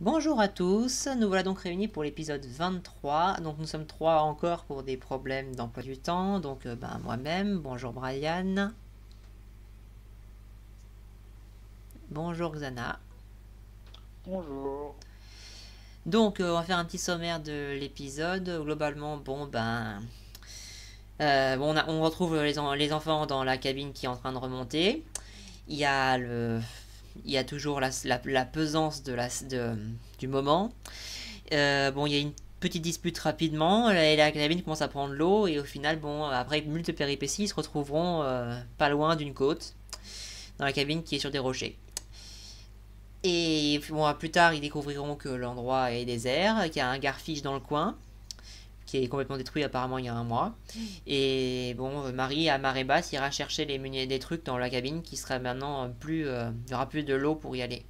Bonjour à tous, nous voilà donc réunis pour l'épisode 23. Donc nous sommes trois encore pour des problèmes d'emploi du temps. Donc moi-même, bonjour Brian, bonjour Xana. Bonjour. Donc on va faire un petit sommaire de l'épisode. Globalement, on retrouve les enfants dans la cabine qui est en train de remonter. Il y a le, il y a toujours la pesance du moment. Il y a une petite dispute rapidement, et la cabine commence à prendre l'eau, et au final, après multiples péripéties, ils se retrouveront pas loin d'une côte, dans la cabine qui est sur des rochers. Et plus tard, ils découvriront que l'endroit est désert, qu'il y a un garfiche dans le coin, qui est complètement détruit apparemment il y a un mois. Et Marie, à marée basse, ira chercher des trucs dans la cabine qui sera maintenant plus. Il n'y aura plus de l'eau pour y aller.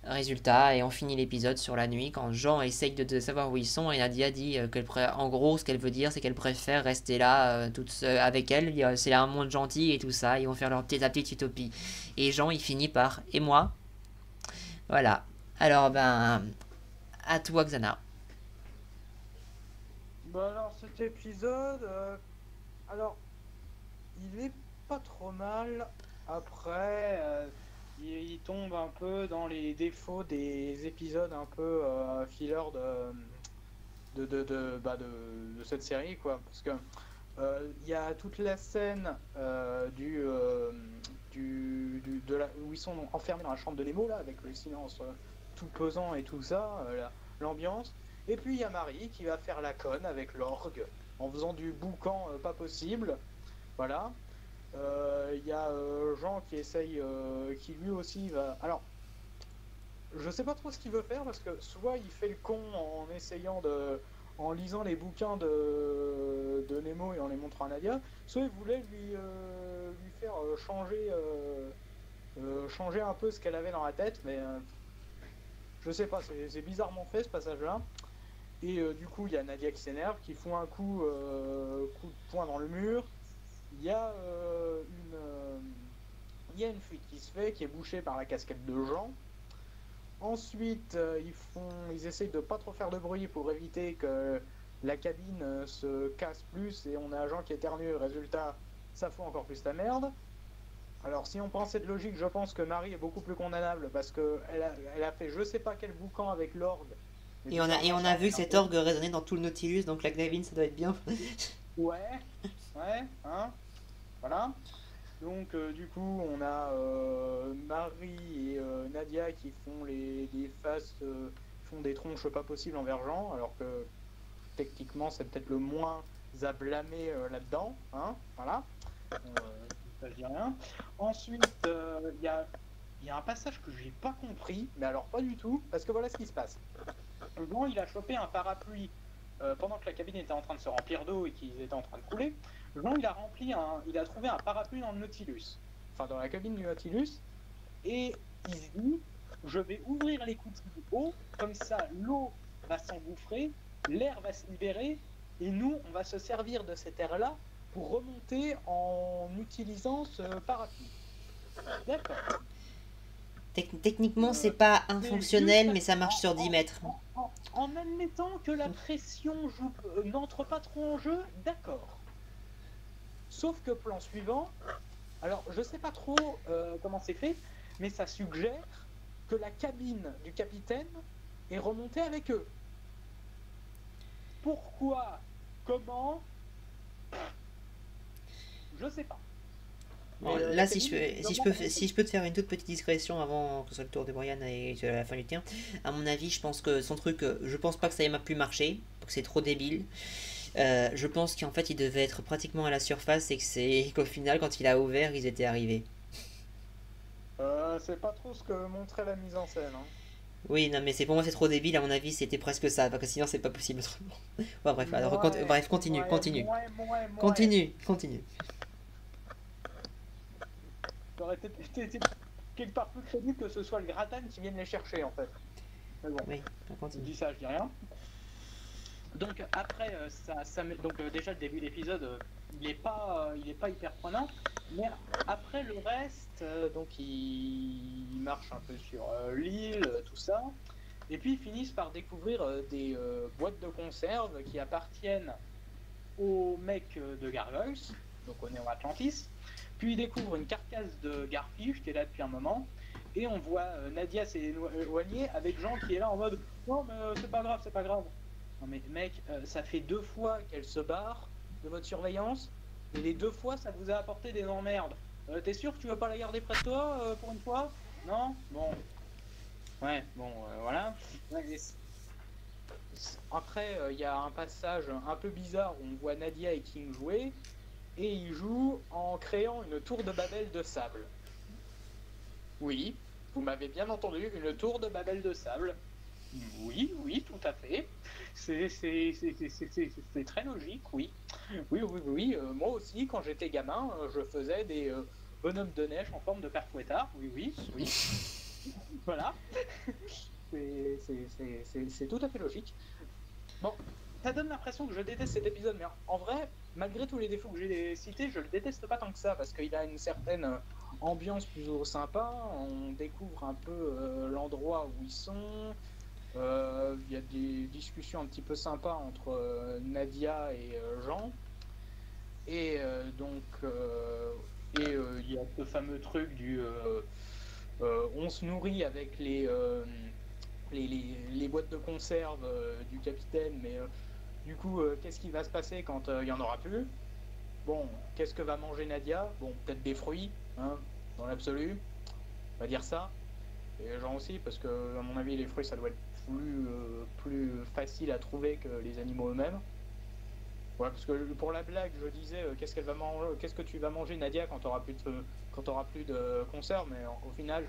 Résultat, et on finit l'épisode sur la nuit quand Jean essaye de savoir où ils sont et Nadia dit en gros ce qu'elle veut dire c'est qu'elle préfère rester là toute seule avec elle. C'est un monde gentil et tout ça, ils vont faire la petite utopie. Et Jean il finit par et moi. Voilà. Alors à toi Xana. Alors cet épisode, alors il est pas trop mal. Après, il tombe un peu dans les défauts des épisodes un peu filler de cette série, quoi. Parce que il y a toute la scène où ils sont enfermés dans la chambre de Nemo, là, avec le silence tout pesant et tout ça, l'ambiance. Et puis il y a Marie qui va faire la conne avec l'orgue en faisant du boucan pas possible. Voilà. Il y a Jean qui essaye, qui lui aussi va. Alors, je sais pas trop ce qu'il veut faire parce que soit il fait le con en essayant en lisant les bouquins de Nemo et en les montrant à Nadia, soit il voulait lui faire changer un peu ce qu'elle avait dans la tête, mais je sais pas, c'est bizarrement fait ce passage-là. Et du coup, il y a Nadia qui s'énerve, qui fout un coup de poing dans le mur. Il y a il y a une fuite qui se fait, qui est bouchée par la casquette de Jean. Ensuite, ils essayent de pas trop faire de bruit pour éviter que la cabine se casse plus et on a Jean qui éternue. Résultat, ça fout encore plus la merde. Alors, si on pensait de logique, je pense que Marie est beaucoup plus condamnable parce elle a fait je sais pas quel boucan avec l'orgue. Mais Et bizarrement, on ça a a vu rien que cet fait. orgue résonnait dans tout le Nautilus, donc la cabine ça doit être bien. Ouais, ouais, hein, voilà. Donc, du coup, on a Marie et Nadia qui font des faces, font des tronches pas possibles envers Jean, alors que techniquement, c'est peut-être le moins à blâmer là-dedans, hein, voilà. Ça, je dis rien. Ensuite, il y a un passage que j'ai pas compris, mais alors pas du tout, parce que voilà ce qui se passe. Jean, il a chopé un parapluie pendant que la cabine était en train de se remplir d'eau et qu'ils étaient en train de couler. Jean, il a trouvé un parapluie dans le Nautilus, enfin dans la cabine du Nautilus, et il se dit, je vais ouvrir les coutilles d'eau, comme ça l'eau va s'engouffrer, l'air va se libérer, et nous, on va se servir de cet air-là pour remonter en utilisant ce parapluie. D'accord. Techniquement c'est Euh, pas c'est juste infonctionnel mais ça marche sur 10 mètres. en admettant que la pression n'entre pas trop en jeu, d'accord. Sauf que plan suivant, alors je sais pas trop comment c'est fait, mais ça suggère que la cabine du capitaine est remontée avec eux. Pourquoi? Comment? Je sais pas. Bon, Mais la là, cabine est visiblement si remontée. je peux te faire une toute petite discrétion avant que ce soit le tour de Brian et à la fin du tien, à mon avis, je pense que son truc, je pense pas que ça ait pu marcher, que c'est trop débile. Je pense qu'en fait, il devait être pratiquement à la surface et qu'au final, quand il a ouvert, ils étaient arrivés. C'est pas trop ce que montrait la mise en scène, hein. Oui, non, mais pour moi, c'est trop débile. À mon avis, c'était presque ça, parce que sinon, c'est pas possible autrement. Bon, bref, alors, Ouais, bref, continue, ouais, continue, ouais, ouais, ouais. continue, continue. Ça aurait été quelque part plus crédible que ce soit le gratin qui vienne les chercher, en fait. Mais bon, Oui, on je continue. dis ça, je dis rien. Donc après, déjà le début de l'épisode, il est pas hyper prenant, mais après le reste, il marche un peu sur l'île, tout ça, Et puis ils finissent par découvrir des boîtes de conserve qui appartiennent aux mecs de Gargoyles, donc au Néo Atlantis. Puis ils découvrent une carcasse de Garfish qui est là depuis un moment. Et on voit Nadia s'éloigner avec Jean qui est là en mode non mais c'est pas grave, c'est pas grave. Non mais mec, ça fait 2 fois qu'elle se barre de votre surveillance, et les 2 fois ça vous a apporté des emmerdes. T'es sûr que tu veux pas la garder près de toi pour une fois? Non? Bon. Ouais, bon, voilà. Ouais, après, il y a un passage un peu bizarre où on voit Nadia et King jouer, et ils jouent en créant une tour de Babel de sable. Oui, vous m'avez bien entendu, une tour de Babel de sable. Oui, oui, tout à fait. C'est très logique, oui. Oui, oui, oui. Moi aussi, quand j'étais gamin, je faisais des bonhommes de neige en forme de père Fouettard. Oui, oui, oui. Voilà. C'est tout à fait logique. Bon, ça donne l'impression que je déteste cet épisode, mais en vrai, malgré tous les défauts que j'ai cités, je le déteste pas tant que ça, parce qu'il a une certaine ambiance plutôt sympa. On découvre un peu l'endroit où ils sont. Il y a des discussions un petit peu sympas entre Nadia et Jean. Et donc, il y a ce fameux truc du on se nourrit avec les boîtes de conserve du capitaine, mais du coup, qu'est-ce qui va se passer quand il n'y en aura plus? Bon, qu'est-ce que va manger Nadia? Bon, peut-être des fruits, hein, dans l'absolu, on va dire ça. Et Jean aussi, parce que à mon avis, les fruits, ça doit être plus facile à trouver que les animaux eux-mêmes. Ouais, parce que pour la blague, je disais qu'est-ce que tu vas manger Nadia quand t'auras plus de conserve, mais au final,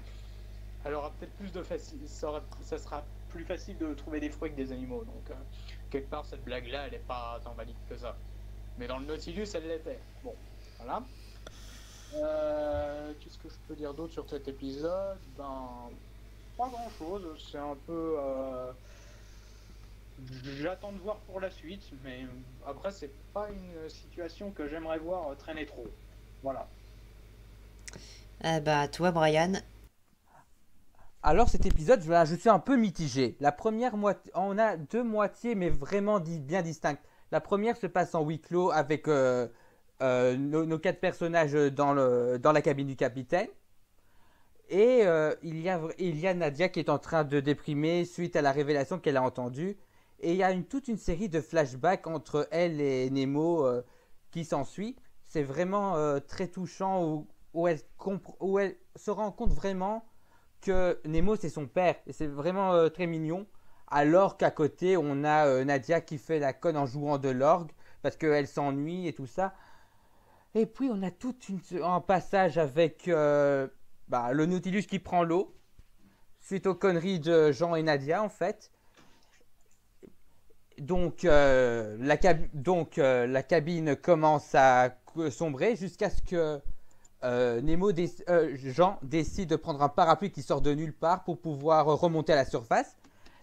elle aura peut-être plus de ça sera plus facile de trouver des fruits que des animaux. Donc quelque part, cette blague-là, elle est pas tant valide que ça. Mais dans le Nautilus, elle l'était. Bon, voilà. Qu'est-ce que je peux dire d'autre sur cet épisode? Ben, pas grand-chose. C'est un peu. J'attends de voir pour la suite, mais après, c'est pas une situation que j'aimerais voir traîner trop. Voilà. Bah, toi, Brian. Alors cet épisode, je suis un peu mitigé. La première moitié, on a 2 moitiés, mais vraiment bien distinctes. La première se passe en huis clos avec nos 4 personnages dans la cabine du capitaine. Et il y a Nadia qui est en train de déprimer suite à la révélation qu'elle a entendue. Et il y a toute une série de flashbacks entre elle et Nemo qui s'ensuit. C'est vraiment très touchant où elle se rend compte vraiment que Nemo c'est son père. Et c'est vraiment très mignon. Alors qu'à côté, on a Nadia qui fait la conne en jouant de l'orgue parce qu'elle s'ennuie et tout ça. Et puis on a un passage avec le Nautilus qui prend l'eau suite aux conneries de Jean et Nadia en fait. Donc, la cabine commence à sombrer jusqu'à ce que Jean décide de prendre un parapluie qui sort de nulle part pour pouvoir remonter à la surface.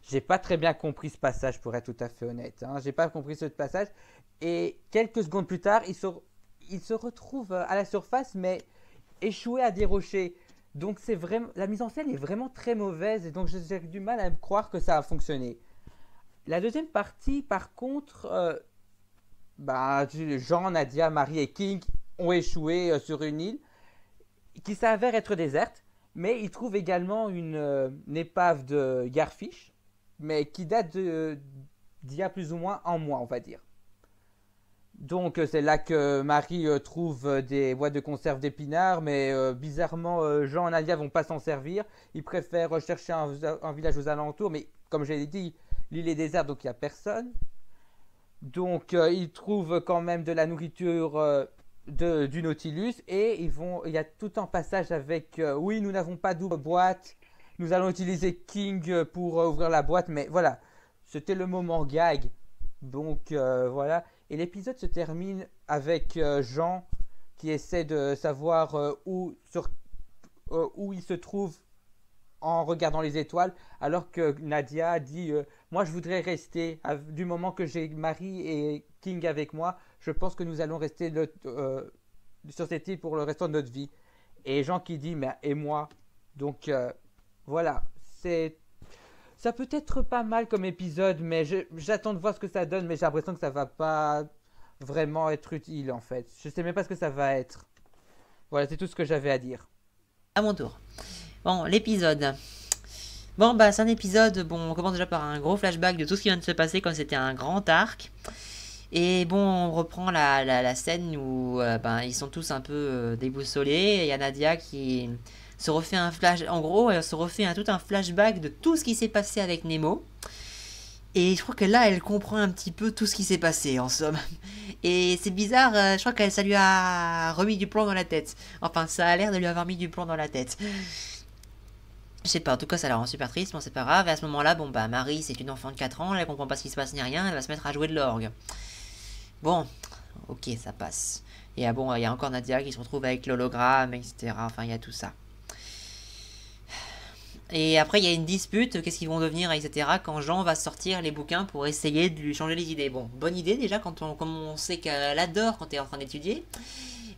J'ai pas très bien compris ce passage pour être tout à fait honnête. J'ai pas compris ce passage. Et quelques secondes plus tard, il se retrouve à la surface mais échoué à des rochers. Donc la mise en scène est vraiment très mauvaise et donc j'ai du mal à me croire que ça a fonctionné. La deuxième partie, par contre, Jean, Nadia, Marie et King ont échoué sur une île qui s'avère être déserte, mais ils trouvent également une épave de Garfish, mais qui date d'il y a plus ou moins un mois, on va dire. Donc c'est là que Marie trouve des boîtes de conserve d'épinards, mais bizarrement Jean et Nadia vont pas s'en servir. Ils préfèrent rechercher un village aux alentours, mais comme je l'ai dit, l'île est déserte donc il n'y a personne. Donc ils trouvent quand même de la nourriture du Nautilus et il y a tout un passage avec oui nous n'avons pas d'ouvre boîte, nous allons utiliser King pour ouvrir la boîte, mais voilà, c'était le moment gag. Donc voilà. Et l'épisode se termine avec Jean qui essaie de savoir où il se trouve en regardant les étoiles, alors que Nadia dit moi je voudrais rester, du moment que j'ai Marie et King avec moi, je pense que nous allons rester sur cette île pour le restant de notre vie. Et Jean qui dit mais et moi. Donc voilà, Ça peut être pas mal comme épisode, mais j'attends de voir ce que ça donne, mais j'ai l'impression que ça va pas vraiment être utile en fait. Je sais même pas ce que ça va être. Voilà, c'est tout ce que j'avais à dire. À mon tour. Bon, l'épisode. Bon, bah, c'est un épisode. Bon, on commence déjà par un gros flashback de tout ce qui vient de se passer quand c'était un grand arc. Et bon, on reprend la scène où ben, ils sont tous un peu déboussolés. Il y a Nadia qui se refait un flash. En gros, elle se refait tout un flashback de tout ce qui s'est passé avec Nemo. Et je crois que là, elle comprend un petit peu tout ce qui s'est passé, en somme. Et c'est bizarre, je crois que ça lui a remis du plomb dans la tête. Enfin, ça a l'air de lui avoir mis du plomb dans la tête. Je sais pas, en tout cas, ça la rend super triste, mais c'est pas grave. Et à ce moment-là, bon, bah, Marie, c'est une enfant de 4 ans, elle comprend pas ce qui se passe ni rien, elle va se mettre à jouer de l'orgue. Bon, ok, ça passe. Et bon, il y a encore Nadia qui se retrouve avec l'hologramme, etc. Enfin, il y a tout ça. Et après, il y a une dispute, qu'est-ce qu'ils vont devenir, etc. Quand Jean va sortir les bouquins pour essayer de lui changer les idées. Bon, bonne idée déjà, comme on sait qu'elle adore quand elle est en train d'étudier.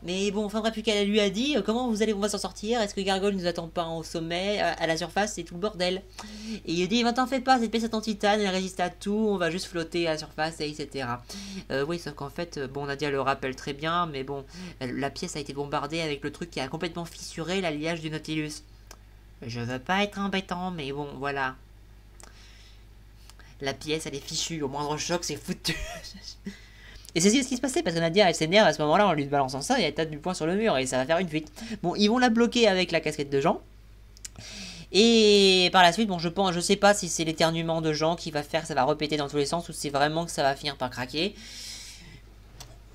Mais bon, enfin bref, qu'elle lui a dit, comment on va s'en sortir? Est-ce que Gargoyle nous attend pas au sommet, à la surface, c'est tout le bordel. Et il a dit, t'en fais pas, cette pièce est en titane, elle résiste à tout, on va juste flotter à la surface, etc. Oui, sauf qu'en fait, bon, Nadia le rappelle très bien, mais bon, la pièce a été bombardée avec le truc qui a complètement fissuré l'alliage du Nautilus. Je veux pas être embêtant, mais bon, voilà. La pièce, elle est fichue. Au moindre choc, c'est foutu. Et c'est ce qui se passait, parce que Nadia, elle s'énerve à ce moment-là en lui balançant ça, et elle tape du poing sur le mur, et ça va faire une fuite. Bon, ils vont la bloquer avec la casquette de Jean. Et par la suite, bon, je sais pas si c'est l'éternuement de Jean qui va faire que ça va repéter dans tous les sens, ou si c'est vraiment que ça va finir par craquer.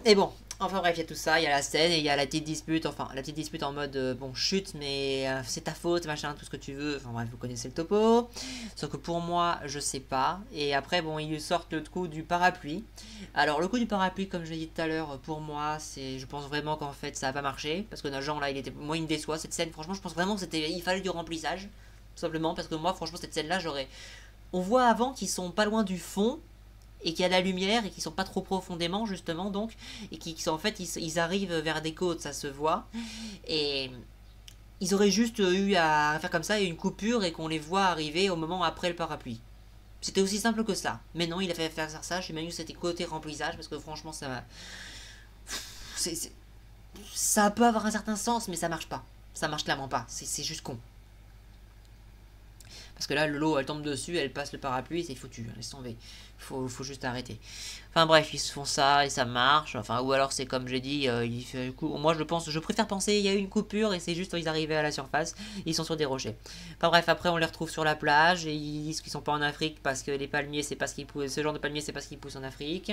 Et bon, enfin bref, il y a tout ça, il y a la scène et il y a la petite dispute, enfin la petite dispute en mode bon chute mais c'est ta faute, machin, tout ce que tu veux, enfin bref, vous connaissez le topo. Sauf que pour moi, je sais pas. Et après, bon, ils lui sortent le coup du parapluie. Alors le coup du parapluie, comme je l'ai dit tout à l'heure, pour moi, je pense vraiment qu'en fait ça a pas marché. Parce que Jean là, moi il me déçoit cette scène, franchement, je pense vraiment que il fallait du remplissage. Tout simplement, parce que moi, franchement, cette scène là, on voit avant qu'ils sont pas loin du fond et qu'il y a de la lumière et qu'ils sont pas trop profondément justement donc et en fait ils arrivent vers des côtes, ça se voit, et ils auraient juste eu à faire comme ça et une coupure et qu'on les voit arriver au moment après le parapluie. C'était aussi simple que ça, mais non, il a fait faire ça. Je m'imagine que c'était côté remplissage parce que franchement ça peut avoir un certain sens, mais ça marche pas, ça marche clairement pas, c'est juste con. Parce que là, l'eau, elle tombe dessus, elle passe le parapluie, c'est foutu, laisse tomber. Faut juste arrêter. Enfin bref, ils se font ça et ça marche. Enfin, ou alors c'est comme j'ai dit, il fait coup. Moi, je préfère penser il y a eu une coupure et c'est juste ils arrivaient à la surface, ils sont sur des rochers. Enfin bref, après on les retrouve sur la plage et ils disent qu'ils sont pas en Afrique parce que les palmiers, c'est pas ce qu'ils poussent. Ce genre de palmiers, c'est pas ce qu'ils poussent en Afrique.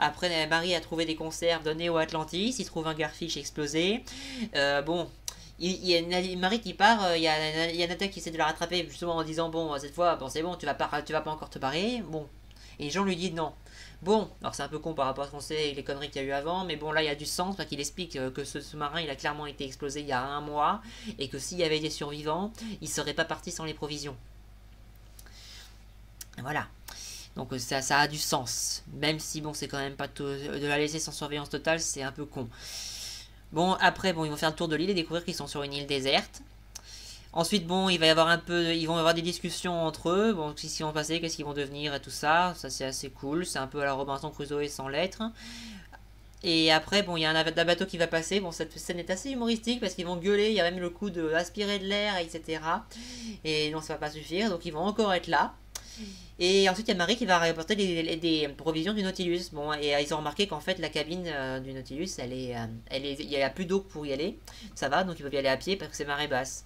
Après, Marie a trouvé des conserves données au Atlantis. Il trouve un garfiche explosé. Bon. Il y a Marie qui part, il y a Nadia qui essaie de la rattraper justement en disant bon cette fois bon c'est bon tu vas pas encore te barrer, bon, et Jean lui dit non. Bon, alors c'est un peu con par rapport à ce qu'on sait et les conneries qu'il y a eu avant, mais bon là il y a du sens parce qu'il explique que ce sous-marin il a clairement été explosé il y a un mois et que s'il y avait des survivants il serait pas parti sans les provisions. Voilà. Donc ça a du sens, même si bon c'est quand même pas de la laisser sans surveillance totale, c'est un peu con. Bon, après, bon, ils vont faire le tour de l'île et découvrir qu'ils sont sur une île déserte. Ensuite, bon, ils vont avoir des discussions entre eux. Bon, qu'est-ce qu'ils vont passer, qu'est-ce qu'ils vont devenir et tout ça. Ça, c'est assez cool. C'est un peu à la Robinson Crusoe sans lettres. Et après, bon, il y a un bateau qui va passer. Bon, cette scène est assez humoristique parce qu'ils vont gueuler. Il y a même le coup de aspirer de l'air, etc. Et non, ça va pas suffire. Donc, ils vont encore être là. Et ensuite, il y a Marie qui va rapporter des provisions du Nautilus. Bon, et ils ont remarqué qu'en fait, la cabine du Nautilus, il n'y a plus d'eau pour y aller. Ça va, donc ils peuvent y aller à pied parce que c'est marée basse.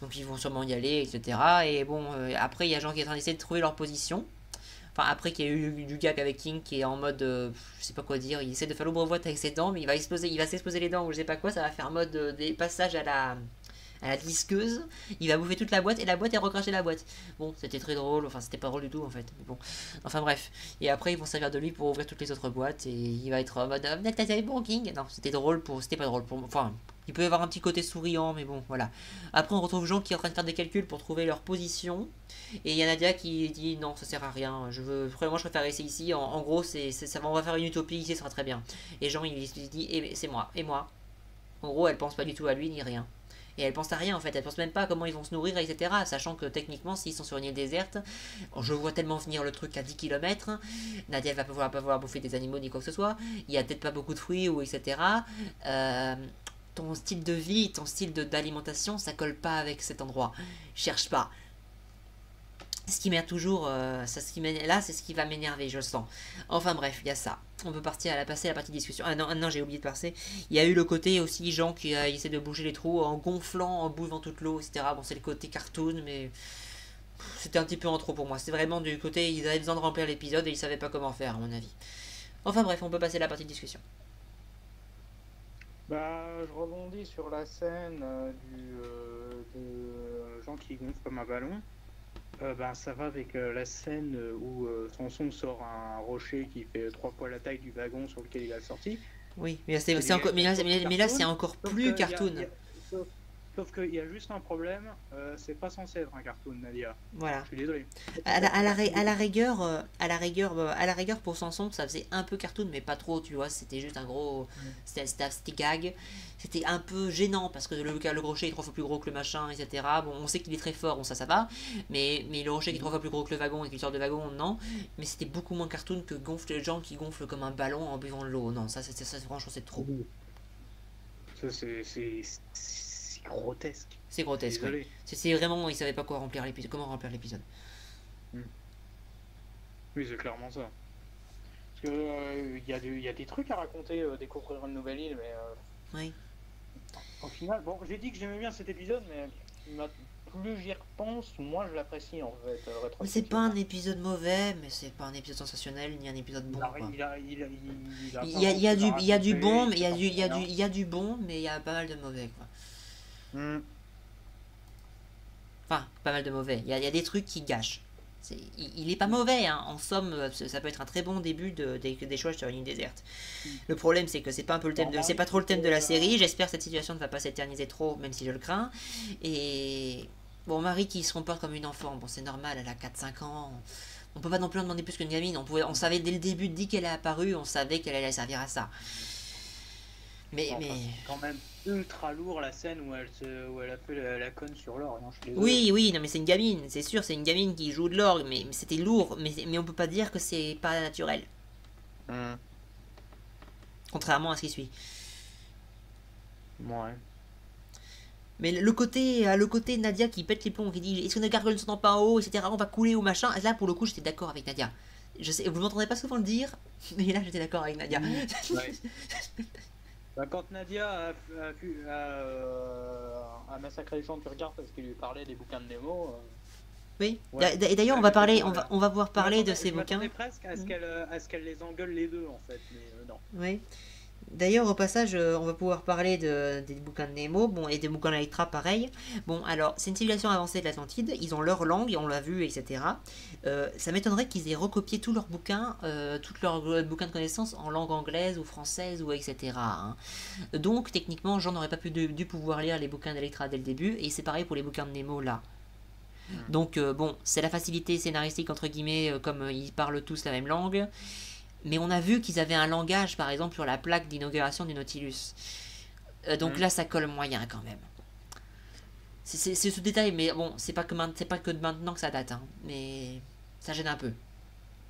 Donc ils vont sûrement y aller, etc. Et bon, après, il y a Jean qui est en train d'essayer de trouver leur position. Enfin, après qu'il y a eu du gag avec King qui est en mode, je sais pas quoi dire, il essaie de faire l'ouvre-boîte avec ses dents, mais il va s'exploser les dents ou je sais pas quoi, ça va faire en mode des passages à la disqueuse, il va bouffer toute la boîte et la boîte est recracher la boîte. Bon, c'était très drôle, enfin c'était pas drôle du tout en fait, mais bon. Enfin bref, et après ils vont servir de lui pour ouvrir toutes les autres boîtes et il va être en mode t'as bon King. Non, c'était pas drôle pour, enfin il peut y avoir un petit côté souriant, mais bon voilà. Après on retrouve Jean qui est en train de faire des calculs pour trouver leur position et il y a Nadia qui dit non ça sert à rien, je préfère rester ici. En gros on va faire une utopie ici, ça sera très bien. Et Jean il dit c'est moi et moi. En gros elle pense pas du tout à lui ni rien. Et elles pensent à rien en fait, elles pensent même pas à comment ils vont se nourrir, etc. Sachant que techniquement, s'ils sont sur une île déserte, je vois tellement venir le truc à 10 km, Nadia elle va pas pouvoir bouffer des animaux ni quoi que ce soit, il y a peut-être pas beaucoup de fruits ou etc. Euh, ton style de vie, ton style d'alimentation, ça colle pas avec cet endroit. Cherche pas. Ce qui m'énerve toujours, là, c'est ce qui va m'énerver, je le sens. Enfin bref, il y a ça. On peut passer à la partie discussion. Ah non, non j'ai oublié de passer. Il y a eu le côté aussi gens qui essaient de bouger les trous en gonflant, en buvant toute l'eau, etc. Bon, c'est le côté cartoon, mais c'était un petit peu en trop pour moi. C'est vraiment du côté, ils avaient besoin de remplir l'épisode et ils savaient pas comment faire, à mon avis. Enfin bref, on peut passer à la partie de discussion. Bah, je rebondis sur la scène de gens qui gonflent comme un ballon. Ben, ça va avec la scène où Samson sort un rocher qui fait 3 fois la taille du wagon sur lequel il a sorti. Oui, mais là c'est encore plus cartoon. Sauf qu'il y a juste un problème, c'est pas censé être un cartoon, Nadia. Voilà. Je suis désolé. À la rigueur, pour Samson, ça faisait un peu cartoon, mais pas trop, tu vois. C'était juste un gros. C'était gag. C'était un peu gênant parce que le rocher est 3 fois plus gros que le machin, etc. Bon, on sait qu'il est très fort, bon, ça va. Mais le rocher qui est 3 fois plus gros que le wagon et qu'il sort de wagon, non. Mais c'était beaucoup moins cartoon que les gens qui gonflent comme un ballon en buvant de l'eau. Non, ça, franchement, c'est trop. Ça, c'est grotesque. C'est grotesque. Ouais. C'est vraiment, ils savaient pas comment remplir l'épisode. Oui, c'est clairement ça. Parce que y a des trucs à raconter, découvrir une nouvelle île, mais oui. Au final, bon, j'ai dit que j'aimais bien cet épisode, mais plus j'y repense, moins je l'apprécie en fait. Mais c'est pas un épisode mauvais, mais c'est pas un épisode sensationnel ni un épisode bon. Il y a du bon, mais il y a du bon, mais il y a pas mal de mauvais quoi. Enfin, pas mal de mauvais. Il y a des trucs qui gâchent. Il est pas mauvais, hein. En somme, ça peut être un très bon début des choix sur une île déserte. Le problème, c'est que c'est pas un peu le thème c'est pas trop le thème de la série. J'espère que cette situation ne va pas s'éterniser trop, même si je le crains. Et bon, Marie qui se comporte comme une enfant, bon, c'est normal, elle a 4-5 ans. On peut pas non plus en demander plus qu'une gamine. On savait dès le début, dès qu'elle est apparue, on savait qu'elle allait servir à ça. Mais c'est quand même ultra lourd la scène où elle a fait la conne sur l'orgue. Oui, non mais c'est une gamine, c'est sûr, c'est une gamine qui joue de l'orgue, mais c'était lourd, mais on peut pas dire que c'est pas naturel. Contrairement à ce qui suit. Ouais. Mais le côté Nadia qui pète les plombs, qui dit est-ce que nos gargoles ne sont pas en haut, etc. On va couler ou machin. Là pour le coup j'étais d'accord avec Nadia. Je sais, vous m'entendrez pas souvent le dire, mais là j'étais d'accord avec Nadia. Ouais. Quand Nadia a massacré les gens du regard parce qu'il lui parlait des bouquins de Nemo. Oui. Ouais. Et d'ailleurs on va pouvoir parler de ces bouquins. Je presque à ce qu'elle les engueule les deux en fait, mais non. Oui. D'ailleurs, au passage, on va pouvoir parler des bouquins de Nemo, bon, et des bouquins d'Electra, pareil. Bon, alors, c'est une civilisation avancée de l'Atlantide, ils ont leur langue, on l'a vu, etc. Ça m'étonnerait qu'ils aient recopié tous leurs bouquins de connaissances en langue anglaise ou française ou etc. Hein. Donc, techniquement, Jean n'aurait pas dû pouvoir lire les bouquins d'Electra dès le début, et c'est pareil pour les bouquins de Nemo là. Donc, bon, c'est la facilité scénaristique, entre guillemets, comme ils parlent tous la même langue. Mais on a vu qu'ils avaient un langage, par exemple, sur la plaque d'inauguration du Nautilus. Donc là, ça colle moyen quand même. C'est ce détail, mais bon, c'est pas que de maintenant que ça date, hein, mais ça gêne un peu.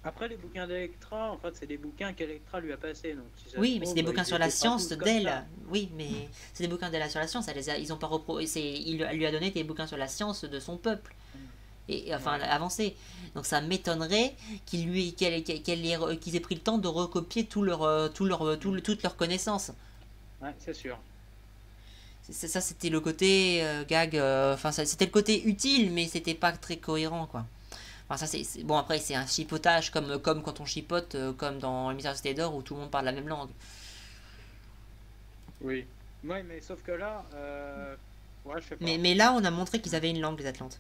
Après, les bouquins d'Electra, en fait, c'est des bouquins qu'Electra lui a passés. Donc, si oui, mais c'est des bouquins sur la science d'elle. Oui, mais c'est des bouquins d'elle sur la science. Ils ont pas elle lui a donné des bouquins sur la science de son peuple. Et enfin avancé. Donc ça m'étonnerait qu'ils aient pris le temps de recopier toutes leurs connaissances. Ouais, c'est sûr. Ça c'était le côté gag, enfin c'était le côté utile, mais c'était pas très cohérent quoi. Enfin ça c'est bon, après c'est un chipotage comme quand on chipote comme dans l'émission Cité d'Or où tout le monde parle la même langue. Oui. Ouais, mais sauf que là ouais, je sais pas. Mais là on a montré qu'ils avaient une langue, les Atlantes.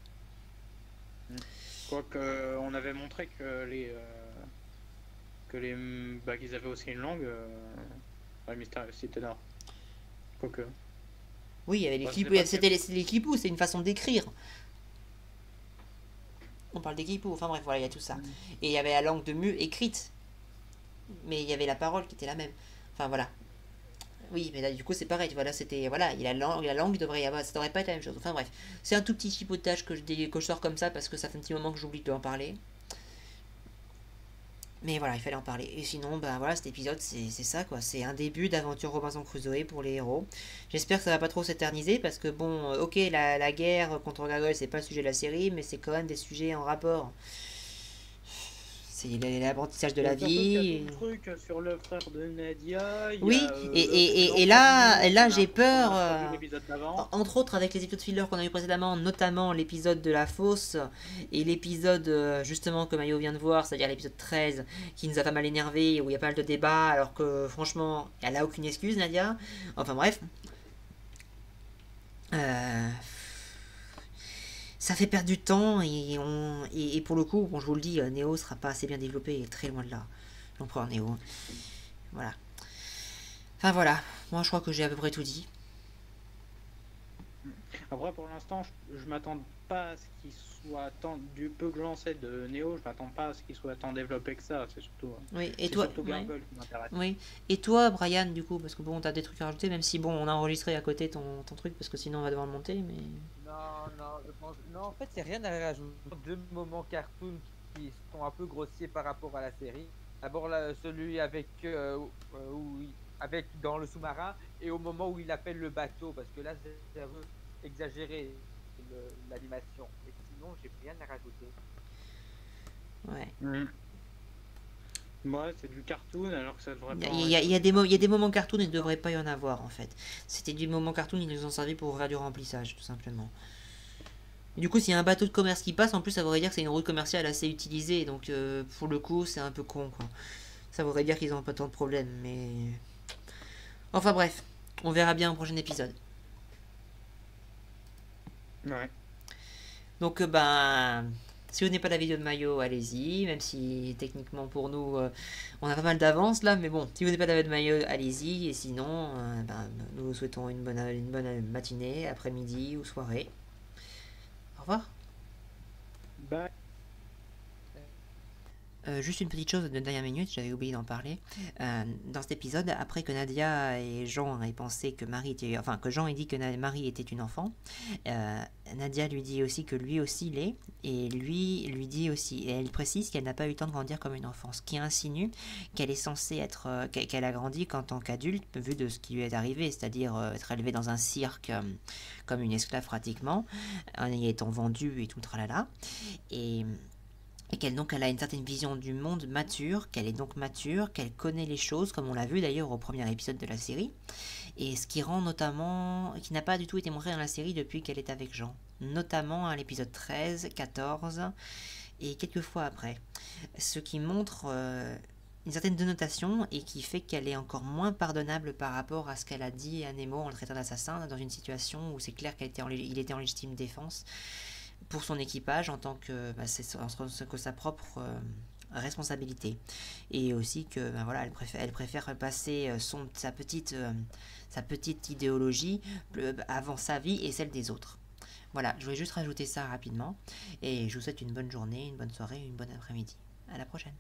Quoique on avait montré que qu'ils avaient aussi une langue à Mystère Cité d'Or. Quoique. Oui, il y avait les clipous, c'était les clipous, c'est une façon d'écrire. On parle des clipous, enfin bref, voilà, il y a tout ça. Et il y avait la langue de Mu écrite. Mais il y avait la parole qui était la même. Enfin voilà. Oui, mais là, du coup, c'est pareil. Voilà, c'était. Voilà, la langue devrait y avoir. Ça devrait pas être la même chose. Enfin, bref. C'est un tout petit chipotage que je sors comme ça parce que ça fait un petit moment que j'oublie de en parler. Mais voilà, il fallait en parler. Et sinon, ben voilà, cet épisode, c'est ça, quoi. C'est un début d'aventure Robinson Crusoe pour les héros. J'espère que ça va pas trop s'éterniser parce que, bon, ok, la guerre contre Gargoyle, c'est pas le sujet de la série, mais c'est quand même des sujets en rapport. C'est l'apprentissage de la Surtout qu'il y a vie. tout le truc sur le frère de Nadia, il y Oui, a et l'enfant de là, Neo là qu'on j'ai peur, a introduit l'épisode d'avant. entre autres avec les épisodes filler qu'on a eu précédemment, notamment l'épisode de la fosse et l'épisode justement que Mayo vient de voir, c'est-à-dire l'épisode 13, qui nous a pas mal énervé, où il y a pas mal de débats, alors que franchement, elle a aucune excuse, Nadia. Enfin bref. Euh, Ça fait perdre du temps et pour le coup, bon, je vous le dis, Neo sera pas assez bien développé, très loin de là. L'empereur Neo. Voilà. Enfin voilà, moi je crois que j'ai à peu près tout dit. Après, pour l'instant, je m'attends pas à ce qu'il soit tant, du peu que j'en sais de Neo, je m'attends pas à ce qu'il soit tant développé que ça. C'est surtout, Oui, et c'est toi, surtout ouais. Gargoyle qui m'intéresse. Oui. Et toi, Brian, du coup, parce que bon, t'as des trucs à rajouter, même si bon, on a enregistré à côté ton truc, parce que sinon on va devoir le monter, mais. Non, je pense. Non, en fait, c'est rien à rajouter. Deux moments cartoon qui sont un peu grossiers par rapport à la série. D'abord, celui avec, avec dans le sous-marin et au moment où il appelle le bateau, parce que là, c'est un peu exagéré l'animation. Et sinon, j'ai rien à rajouter. Ouais. Ouais, c'est du cartoon alors que ça devrait pas. Il y a des moments cartoon, il ne devrait pas y en avoir en fait. C'était du moment cartoon, ils nous ont servi pour faire du remplissage, tout simplement. Et du coup, s'il y a un bateau de commerce qui passe, en plus, ça voudrait dire que c'est une route commerciale assez utilisée, donc pour le coup, c'est un peu con quoi. Ça voudrait dire qu'ils n'ont pas tant de problèmes, mais. Enfin bref, on verra bien au prochain épisode. Ouais. Donc, ben, si vous n'avez pas la vidéo de Mayo, allez-y. Même si techniquement pour nous, on a pas mal d'avance là. Mais bon, si vous n'avez pas la vidéo de Mayo, allez-y. Et sinon, ben, nous vous souhaitons une bonne matinée, après-midi ou soirée. Au revoir. Bye. Juste une petite chose de dernière minute, j'avais oublié d'en parler. Dans cet épisode, après que Nadia et Jean aient pensé que Marie était, enfin que Jean ait dit que Marie était une enfant, Nadia lui dit aussi que lui aussi l'est, et lui dit aussi, et elle précise qu'elle n'a pas eu le temps de grandir comme une enfant, ce qui insinue qu'elle est censée être, qu'elle a grandi qu'en tant qu'adulte, vu de ce qui lui est arrivé, c'est-à-dire être élevée dans un cirque comme une esclave pratiquement, en y étant vendue et tout tralala, et qu'elle donc elle a une certaine vision du monde mature, qu'elle est donc mature, qu'elle connaît les choses, comme on l'a vu d'ailleurs au premier épisode de la série, et ce qui rend notamment, qui n'a pas du tout été montré dans la série depuis qu'elle est avec Jean, notamment à l'épisode 13, 14 et quelques fois après, ce qui montre une certaine dénotation et qui fait qu'elle est encore moins pardonnable par rapport à ce qu'elle a dit à Nemo en le traitant d'assassin dans une situation où c'est clair qu'il était en légitime défense pour son équipage en tant que que sa propre responsabilité, et aussi que ben voilà, elle préfère passer sa petite idéologie avant sa vie et celle des autres. Voilà, je voulais juste rajouter ça rapidement et je vous souhaite une bonne journée, une bonne soirée, une bonne après-midi. À la prochaine.